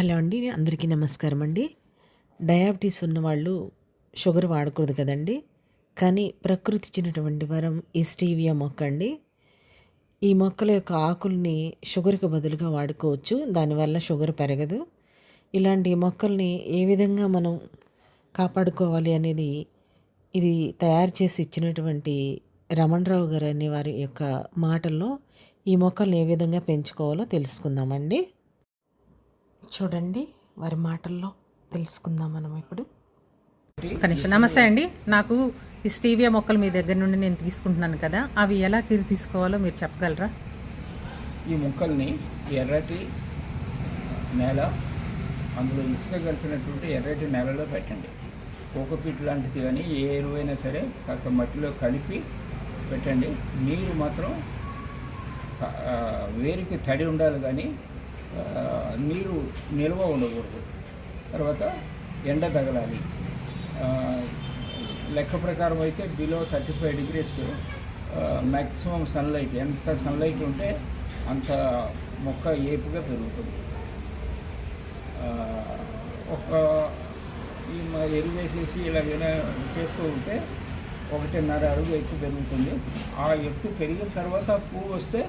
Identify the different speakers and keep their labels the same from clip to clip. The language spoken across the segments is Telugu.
Speaker 1: హలో అండి, అందరికీ నమస్కారం అండి. డయాబెటీస్ ఉన్నవాళ్ళు షుగర్ వాడకూడదు కదండి. కానీ ప్రకృతి ఇచ్చినటువంటి వరం ఈ స్టీవియా మొక్క అండి. ఈ మొక్కల యొక్క ఆకుల్ని షుగర్కి బదులుగా వాడుకోవచ్చు. దానివల్ల షుగర్ పెరగదు. ఇలాంటి మొక్కల్ని ఏ విధంగా మనం కాపాడుకోవాలి అనేది ఇది తయారు చేసి ఇచ్చినటువంటి రమణరావు గారు అనే వారి యొక్క మాటల్లో ఈ మొక్కల్ని ఏ విధంగా పెంచుకోవాలో తెలుసుకుందామండి. చూడండి, వారి మాటల్లో తెలుసుకుందాం మనం ఇప్పుడు.
Speaker 2: నమస్తే అండి. నాకు ఈ స్టీవియా మొక్కలు మీ దగ్గర నుండి నేను తీసుకుంటున్నాను కదా, అవి ఎలా కేర్ తీసుకోవాలో మీరు చెప్పగలరా?
Speaker 3: ఈ మొక్కల్ని ఎర్రటి నేల, అందులో ఇసుక కలిసినటువంటి ఎర్రటి నేలలో పెట్టండి. కోకోపీట్ లాంటిది కానీ ఏ ఎరువైనా సరే కాస్త మట్టిలో కలిపి పెట్టండి. నీరు మాత్రం వేరికి తడి ఉండాలి, కానీ నీరు నిల్వ ఉండకూడదు. తర్వాత ఎండ తగలాలి. లెక్క ప్రకారం అయితే బిలో 35 degrees మ్యాక్సిమం సన్లైట్, ఎంత సన్లైట్ ఉంటే అంత మొక్క ఏపుగా పెరుగుతుంది. ఒక ఈ ఎరువు వేసేసి ఇలాగైనా చేస్తూ ఉంటే 1.5 అడుగు ఎత్తు పెరుగుతుంది. ఆ ఎత్తు పెరిగిన తర్వాత పువ్వు వస్తే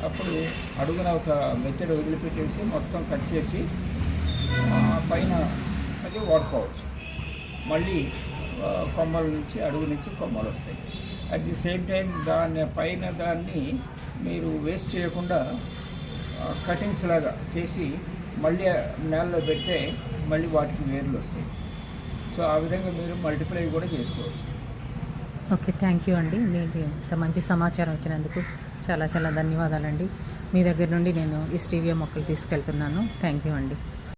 Speaker 3: అప్పుడు అడుగున ఒక మెత్తడి వదిలిపెట్టేసి మొత్తం కట్ చేసి పైన అది వాడుకోవచ్చు. మళ్ళీ కొమ్మల నుంచి అడుగు నుంచి కొమ్మలు వస్తాయి. అట్ ది సేమ్ టైం దాన్ని మీరు వేస్ట్ చేయకుండా కటింగ్స్ లాగా చేసి మళ్ళీ నేలలో పెడితే మళ్ళీ వాటికి వేర్లు వస్తాయి. సో ఆ విధంగా మీరు మల్టిప్లై కూడా చేసుకోవచ్చు.
Speaker 2: ఓకే, థ్యాంక్ యూ అండి. మీరు ఇంత మంచి సమాచారం ఇచ్చినందుకు చాలా చాలా ధన్యవాదాలండి. మీ దగ్గర నుండి నేను ఈ స్టీవియా మొక్కలు తీసుకెళ్తున్నాను. థ్యాంక్ యూ అండి.